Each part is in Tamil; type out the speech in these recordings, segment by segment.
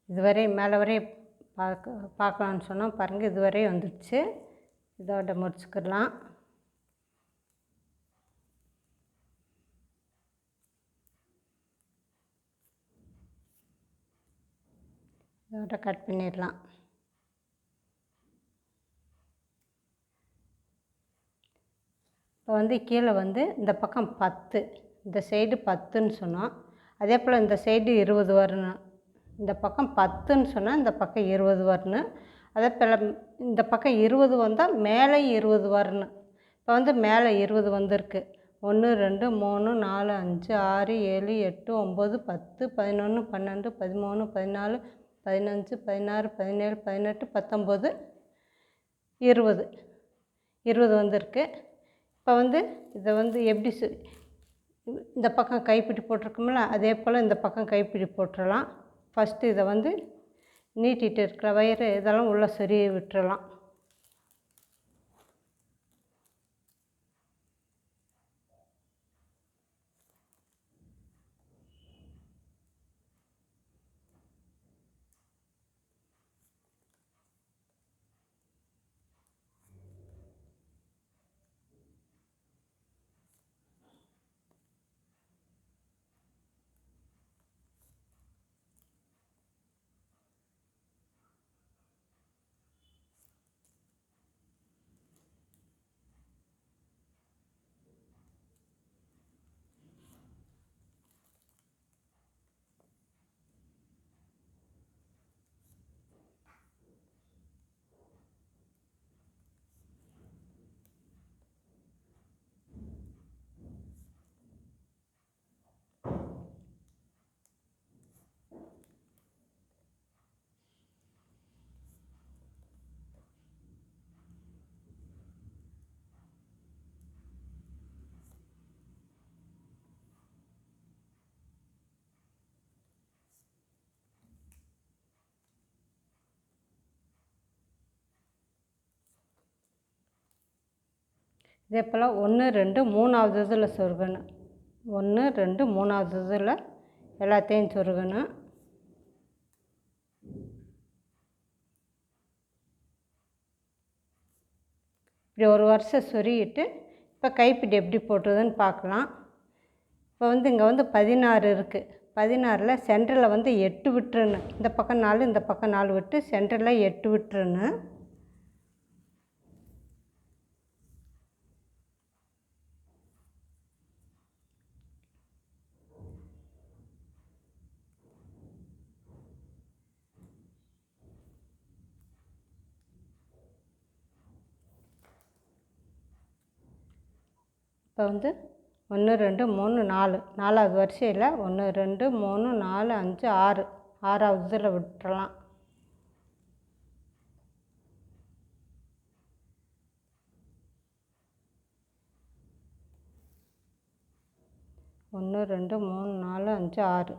இதுவரை மேலே வரை பார்க்கலான்னு சொன்னால் பாருங்கள், இதுவரை வந்துடுச்சு. இதோட முடிச்சுக்கலாம். இதோட கட் பண்ணிடலாம். இப்போ கீழே இந்த பக்கம் 10, இந்த சைடு 10ன்னு சொன்னோம். அதே போல் இந்த சைடு 20 வரணும். இந்த பக்கம் 10ன்னு சொன்னால் இந்த பக்கம் 20 வரணும். அதே போல் இந்த பக்கம் 20 வந்தால் மேலே 20 வரணும். இப்போ மேலே 20 வந்திருக்கு. 1 2 3 4 5 6 7 8 9 10 11 12 13 14 15 16 17 18 19 20 20 வந்திருக்கு. இப்போ இதை எப்படி இந்த பக்கம் கைப்பிடி போட்டிருக்கோம்ல, அதே போல் இந்த பக்கம் கைப்பிடி போட்டுடலாம். ஃபஸ்ட்டு இதை நீட்டிகிட்டு இருக்கிற வயரு இதெல்லாம் உள்ளே சொருகி விட்டுறலாம். இதே போல் 1 2 3வது இதில் சொருகணும். 1 2 3வது இதில் எல்லாத்தையும் சொருகணும். இப்படி ஒரு வருஷம் சொருகிட்டு இப்போ கைப்பிடி எப்படி போட்டுறதுன்னு பார்க்கலாம். இப்போ இங்கே 16 இருக்குது. 16ல் சென்டரில் 8 விட்டுறணும். இந்த பக்கம் 4 இந்த பக்கம் 4 விட்டு சென்டரில் 8 விட்டுறணும். இப்போ 1 2 3 4 4வது வரிசையில் 1 2 3 4 5 6 6வது இதில் விட்டுறலாம். ஒன்று 2 3 4 5 6.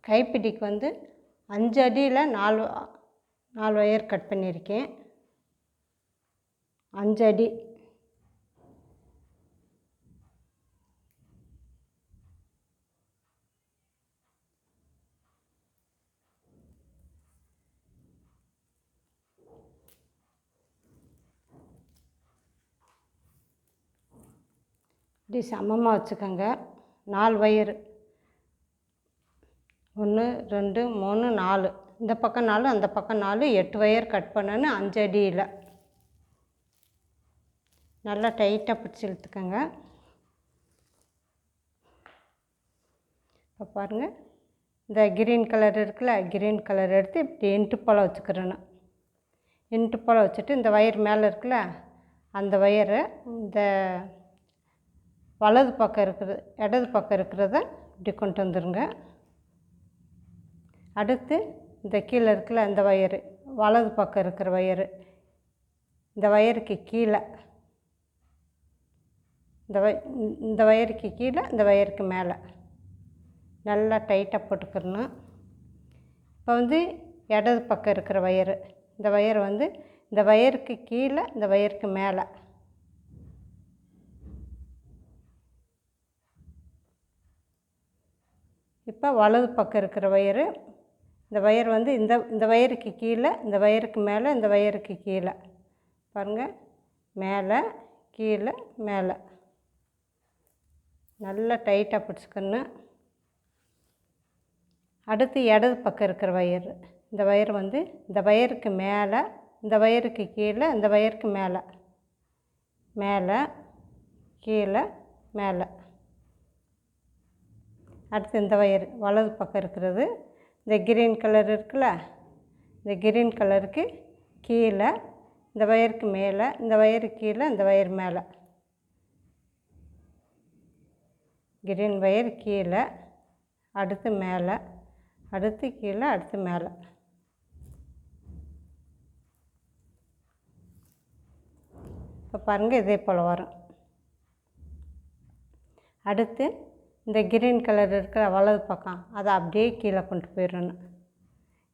கைப்பிடிக்கு 5 அடியில் 4 ஒயர் கட் பண்ணியிருக்கேன். 5 அடி. இப்படி சமமாக வச்சுக்கோங்க. 4 ஒயரு 1 2 3 4, இந்த பக்கம் 4 அந்த பக்கம் 4, 8 ஒயர் கட் பண்ணணும் 5 அடியில். நல்லா டைட்டாக பிடிச்சி இழுத்துக்கோங்க. இப்போ பாருங்கள், இந்த கிரீன் கலர் இருக்குல்ல, கிரீன் கலர் எடுத்து இப்படி இன்ட்டு போல் வச்சுக்கிறணும். இன்ட்டு போல் வச்சுட்டு இந்த ஒயர் மேலே இருக்குல்ல, அந்த ஒயரை இந்த வலது பக்கம் இருக்கிறது இடது பக்கம் இருக்கிறத இப்படி கொண்டு வந்துடுங்க. அடுத்து இந்த கீழே இருக்குல்ல அந்த ஒயரு, வலது பக்கம் இருக்கிற ஒயரு, இந்த ஒயருக்கு கீழே, இந்த ஒயருக்கு கீழே இந்த ஒயருக்கு மேலே நல்லா டைட்டாக போட்டுக்கிறணும். இப்போ இடது பக்கம் இருக்கிற ஒயரு, இந்த ஒயரை இந்த வயருக்கு கீழே இந்த வயருக்கு மேலே. இப்போ வலது பக்கம் இருக்கிற வயரு, இந்த வயர் வந்து இந்த வயருக்கு கீழே, இந்த வயருக்கு மேலே, இந்த வயருக்கு கீழே பாருங்கள். மேலே கீழே மேலே நல்லா டைட்டாக பிடிச்சிக்கணும். அடுத்து இடது பக்கம் இருக்கிற வயர், இந்த வயர் வந்து இந்த வயருக்கு மேலே, இந்த வயருக்கு கீழே, இந்த வயருக்கு மேலே, மேலே கீழே மேலே. அடுத்து இந்த வயர் வலது பக்கம் இருக்கிறது, இந்த கிரீன் கலர் இருக்குல்ல, இந்த கிரீன் கலருக்கு கீழே, இந்த வயருக்கு மேலே, இந்த வயருக்கு கீழே, இந்த வயர் மேலே. கிரீன் வயர் கீழே, அடுத்து மேலே, அடுத்து கீழே, அடுத்து மேலே. இப்போ பாருங்கள், இதே போல் வரும். அடுத்து இந்த கிரீன் கலர் இருக்கிற வலது பக்கம் அதை அப்படியே கீழே கொண்டு போயிடணும்.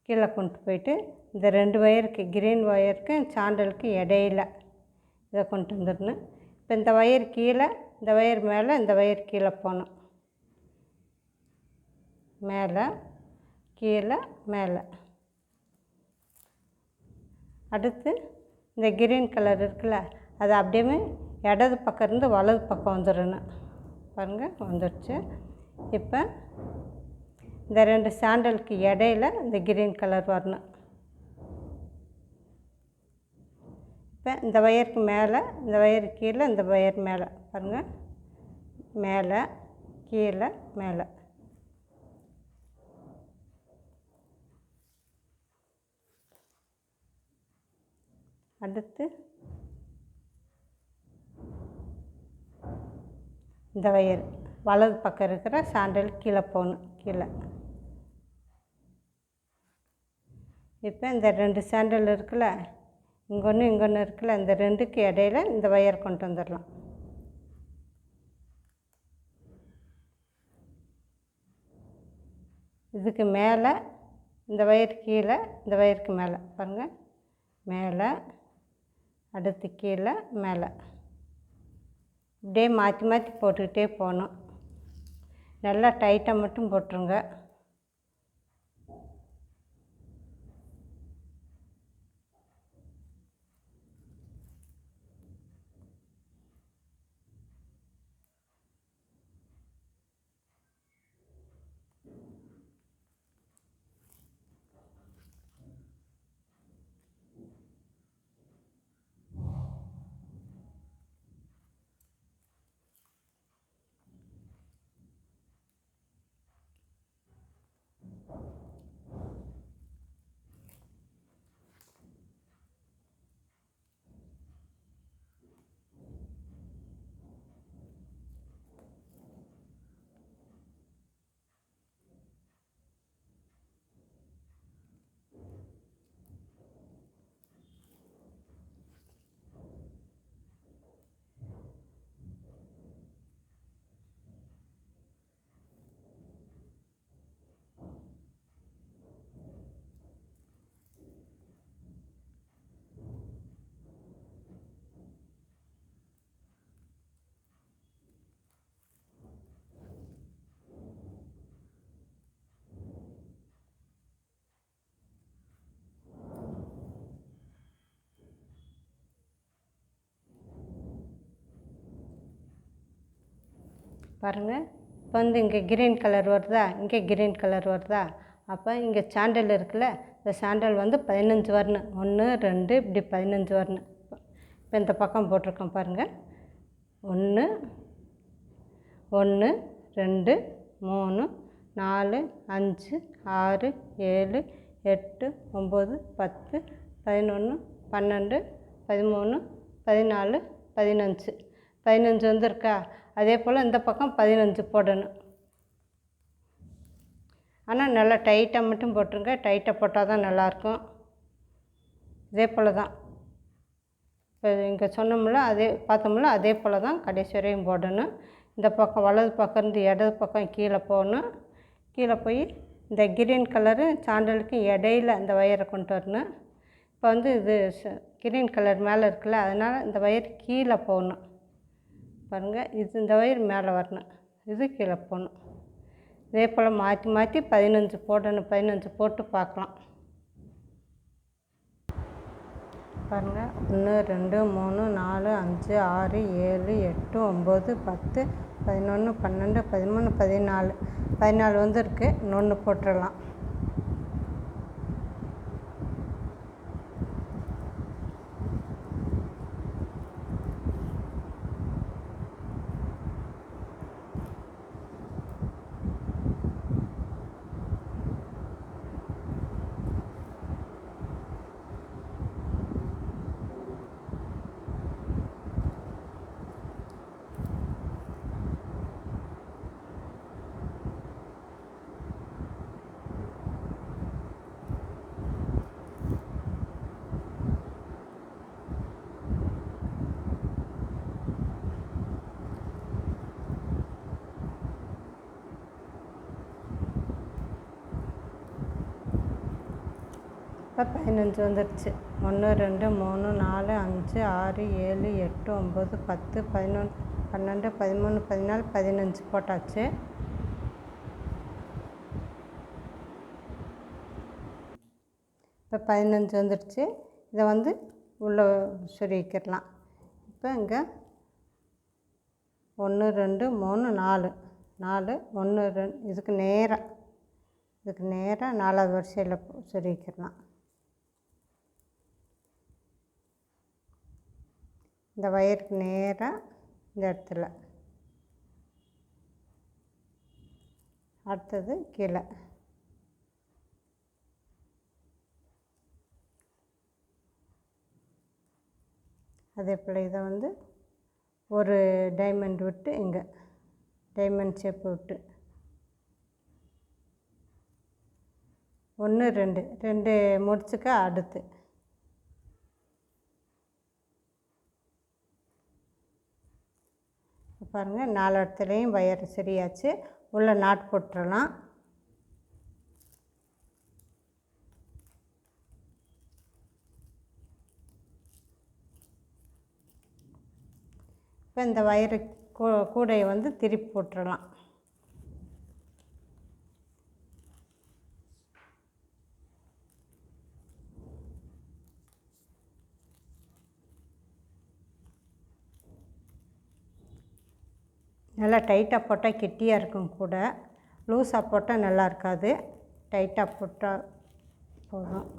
கீழே கொண்டு போயிட்டு இந்த 2 வயருக்கு, கிரீன் வயருக்கு சாண்டலுக்கு இடையில இதை கொண்டு வந்துடணும். இப்போ இந்த வயர் கீழே, இந்த வயர் மேலே, இந்த வயர் கீழே போகணும். மேலே கீழே மேலே. அடுத்து இந்த கிரீன் கலர் இருக்குல்ல, அது அப்படியே இடது பக்கம் இருந்து வலது பக்கம் வந்துடணும். பாருங்கள், வந்துடுச்சு. இப்போ இந்த 2 சாண்டலுக்கு இடையில இந்த கிரீன் கலர் வரணும். இப்போ இந்த வயருக்கு மேலே, இந்த வயருக்கு கீழே, இந்த வயர் மேலே பாருங்கள். மேலே கீழே மேலே. அடுத்து இந்த வயர் வலது பக்கம் இருக்கிற சாண்டல் கீழே போகணும். கீழே. இப்போ இந்த 2 சாண்டல் இருக்குல்ல, இங்கே ஒன்று இருக்குல்ல, இந்த 2க்கு இடையில இந்த வயர் கொண்டு வந்துடலாம். இதுக்கு மேலே இந்த வயர் கீழே, இந்த வயருக்கு மேலே பாருங்கள். மேலே, அடுத்து கீழே மேலே. இப்படியே மாற்றி மாற்றி போட்டுக்கிட்டே போகணும். நல்லா டைட்டாக மட்டும் போட்டுருங்க. பாருங்கள், இப்போ வந்து இங்கே கிரீன் கலர் வருதா, இங்கே கிரீன் கலர் வருதா. அப்போ இங்கே சாண்டல் இருக்குல்ல, இந்த சாண்டல் வந்து 15 வரணும். 1 2 இப்படி 15 வரணும். இப்போ இந்த பக்கம் போட்டிருக்கோம் பாருங்கள். 1 1 2 3 4 5 6 7 8 9 10 11 12 13 14 15 15 வந்துருக்கா. அதே போல் இந்த பக்கம் 15 போடணும். ஆனால் நல்லா டைட்டாக மட்டும் போட்டுருங்க. டைட்டாக போட்டால் தான் நல்லாயிருக்கும். இதே போல் தான் இப்போ இங்கே சொன்னோம்ல, அதே பார்த்தோம்ல, அதே போல் தான் கடைசி வரையும் போடணும். இந்த பக்கம் வலது பக்கம் இருந்து இடது பக்கம் கீழே போகணும். கீழே போய் இந்த கிரீன் கலரு சாண்டலுக்கு இடையில இந்த வயரை கொண்டு வரணும். இப்போ வந்து இது கிரீன் கலர் மேலே இருக்குல்ல, அதனால் இந்த ஒயர் கீழே போகணும். பாருங்கள், இந்த ஒயர் மேலே வரணும், இது கீழே போகணும். இதே போல் மாற்றி மாற்றி 15 போடணும். 15 போட்டு பார்க்கலாம். பாருங்கள், 1 2 3 4 5 6 7 8 9 10 11 12 13 14 14 வந்துருக்கு. இன்னொன்று போட்டுடலாம். இப்போ 15 வந்துடுச்சு. 1 2 3 4 5 6 7 8 9 10 11 12 13 14 15 போட்டாச்சு. இப்போ 15 வந்துடுச்சு. இதை வந்து உள்ளே சொருகிக்கிடலாம். இப்போ இங்கே 1 2 3 4 4 1 2 இதுக்கு நேராக 4வது வரிசையில் சொருகிக்கிடலாம். இந்த வயருக்கு நேராக இந்த இடத்துல. அடுத்தது கீழே. அதே போல் இதை வந்து ஒரு டைமண்ட் விட்டு இங்கே டைமண்ட் ஷேப் விட்டு 1 2 முடிச்சுக்க. அடுத்து பாருங்கள், 4 இடத்துலையும் வயர் சரியாச்சு. உள்ள நாட் போட்டுடலாம். இப்போ இந்த வயரு கூடையை வந்து திருப்பி போட்டுடலாம். நல்லா டைட்டாக போட்டால் கெட்டியாக இருக்கும் கூட. லூஸாக போட்டால் நல்லா இருக்காது. டைட்டாக போட்டால் போதும்.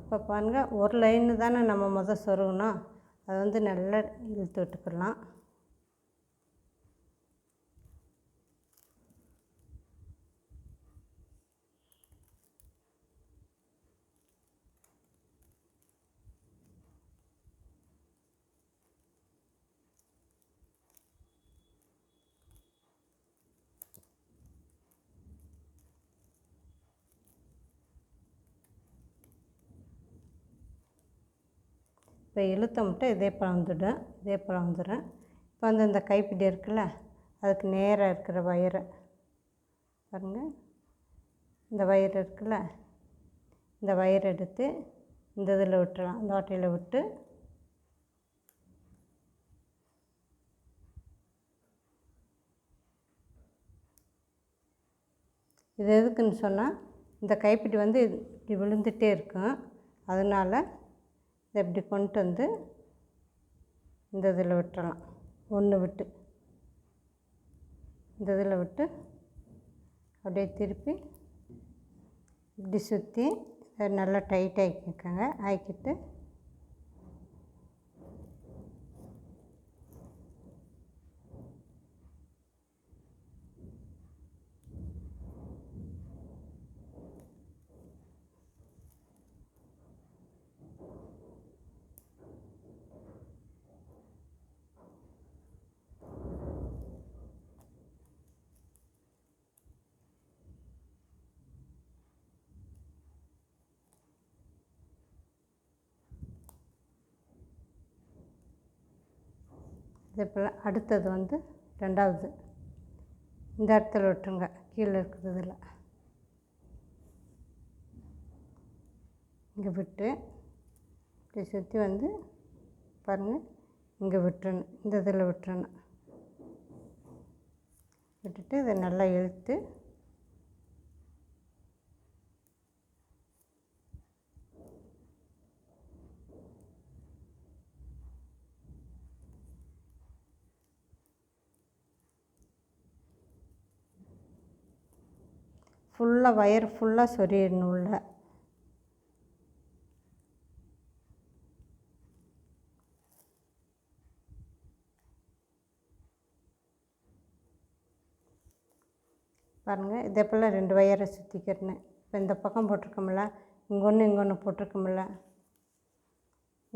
இப்போ பாருங்கள், ஒரு லைனு தானே நம்ம சொருகணும். அதை வந்து நல்லா இழுத்து விட்டுக்கலாம். இப்போ இழுத்த மட்டும் இதே போல் வந்துடும். இப்போ வந்து இந்த கைப்பிடி இருக்குல்ல, அதுக்கு நேராக இருக்கிற வயரை பாருங்கள். இந்த வயர் இருக்குல்ல, இந்த வயர் எடுத்து இந்த இதில் விட்டுறலாம். இந்த ஓட்டையில் விட்டு இது எதுக்குன்னு சொன்னால், இந்த கைப்பிடி வந்து இப்படி விழுந்துகிட்டே இருக்கும். அதனால் இதை இப்படி கொண்டு வந்து இந்த இதில் விட்டுறலாம். ஒன்று விட்டு இந்த இதில் விட்டு அப்படியே திருப்பி இப்படி சுற்றி நல்லா டைட் ஆக்கிக்கோங்க. ஆக்கிட்டு அதே போல் அடுத்தது வந்து ரெண்டாவது இந்த இடத்துல விட்டுருங்க, கீழே இருக்கிறதுல இங்கே விட்டு இப்படி சுற்றி வந்து பாருங்கள், இங்கே விட்டுறணும், இந்த இதில் விட்டுறணும். விட்டுட்டு இதை நல்லா இழுத்து ஃபுல்லாக வயர் ஃபுல்லாக சொருகிடணும் உள்ள. பாருங்கள், இதே போல் 2 வயரை சுற்றிக்கிறேன்னு. இப்போ இந்த பக்கம் போட்டிருக்கோம்ல, இங்கே ஒன்று போட்டிருக்கோம்ல,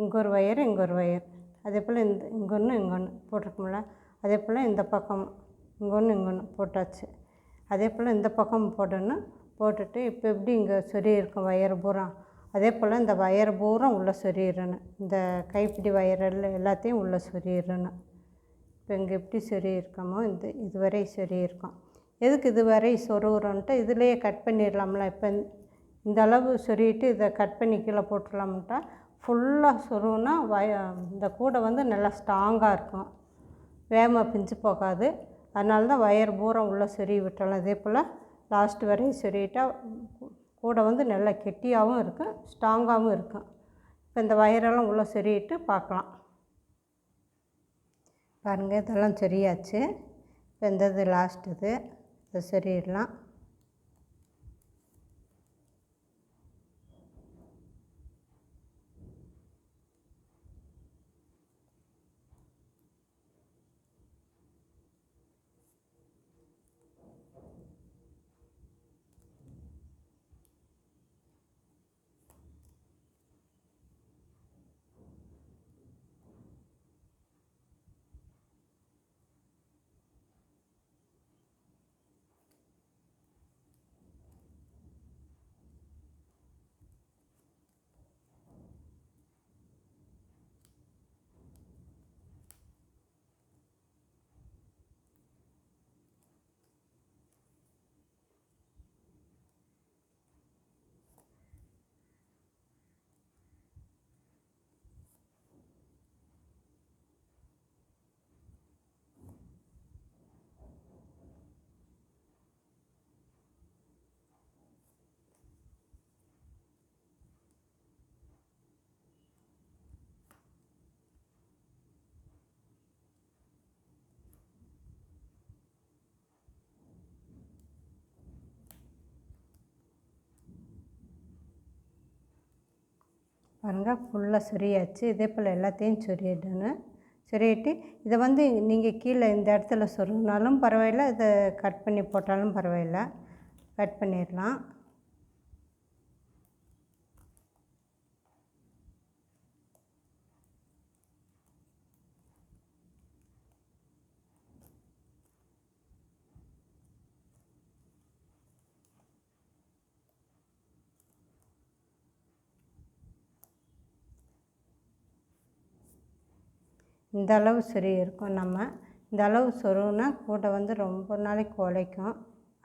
இங்கே ஒரு வயர், இங்கே ஒரு வயர். அதே போல் இங்கே ஒன்று போட்டிருக்கோம்ல, அதே போல் இந்த பக்கம் இங்கே ஒன்று போட்டாச்சு. அதே போல் இந்த பக்கம் போடணும். போட்டுட்டு இப்போ எப்படி இங்கே சொருகிருக்கும் வயர் பூரா, அதே போல் இந்த வயர் பூரா உள்ளே சொருகிடணும். இந்த கைப்பிடி வயரெல்லாம் எல்லாத்தையும் உள்ளே சொருகிடணும். இப்போ இங்கே எப்படி சொருகிருக்கோமோ இதுவரை சொருகிருக்கோம். எதுக்கு இதுவரை சொருகிறோன்ட்டு இதிலையே கட் பண்ணிடலாம்ல. இப்போ இந்த அளவு சொருகிட்டு இதை கட் பண்ணி கீழே போட்டுடலாம்ட்டா ஃபுல்லாக சொருகுனா இந்த கூடை வந்து நல்லா ஸ்ட்ராங்காக இருக்கும், வேகமாக பிஞ்சு போகாது. அதனால தான் வயர் பூரா உள்ளே சொருகி விட்டுறலாம். இதே போல் லாஸ்ட் வரையும் சொருகிட்டால் கூடை வந்து நல்லா கெட்டியாகவும் இருக்கும், ஸ்ட்ராங்காகவும் இருக்கும். இப்போ இந்த வயரெல்லாம் உள்ளே சொருகிட்டு பார்க்கலாம். பாருங்கள், இதெல்லாம் சொருகியாச்சு. இப்போ இந்த இது லாஸ்ட் இதை சொருகிடலாம். பாருங்கள், ஃபுல்லாக சொருகியாச்சு. இதே போல் எல்லாத்தையும் சொருகிடணும். சொருகிட்டு இதை வந்து நீங்கள் கீழே இந்த இடத்துல சொருகினாலும் பரவாயில்ல, இதை கட் பண்ணி போட்டாலும் பரவாயில்ல, கட் பண்ணிடலாம். இந்த அளவு சொருகி இருக்கும். நம்ம இந்த அளவு சொருகுனா கூடை வந்து ரொம்ப நாளைக்கு உழைக்கும்,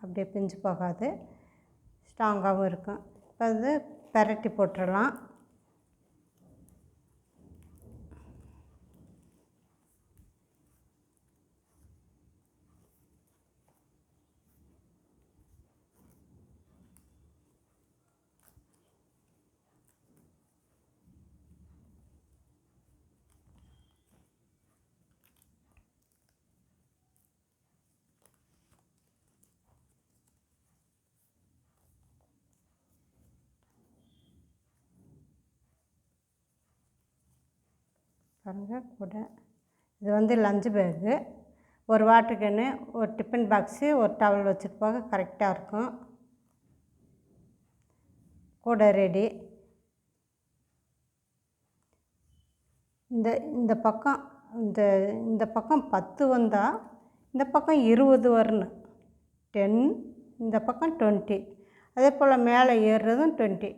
அப்படியே பிஞ்சு போகாது, ஸ்ட்ராங்காகவும் இருக்கும். இப்போ அது பெரட்டி போட்டுடலாம். பாருங்கள், கூடை இது வந்து லஞ்சு பேகு, ஒரு வாட்டர் கேனு, ஒரு டிஃபன் பாக்ஸு, ஒரு டவல் வச்சுட்டு போக கரெக்டாக இருக்கும். கூடை ரெடி. இந்த பக்கம் இந்த பக்கம் 10 வந்தால் இந்த பக்கம் 20 வரணும். 10, இந்த பக்கம் 20. அதே போல் மேலே ஏறுறதும் 20.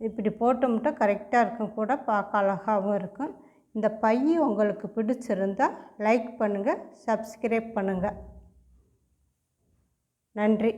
இப்படி போட்டோம்ட்டா கரெக்டாக இருக்கும், கூட பார்க்க அழகாகவும் இருக்கும். இந்த பை உங்களுக்கு பிடிச்சிருந்தால் லைக் பண்ணுங்கள், சப்ஸ்கிரைப் பண்ணுங்கள். நன்றி.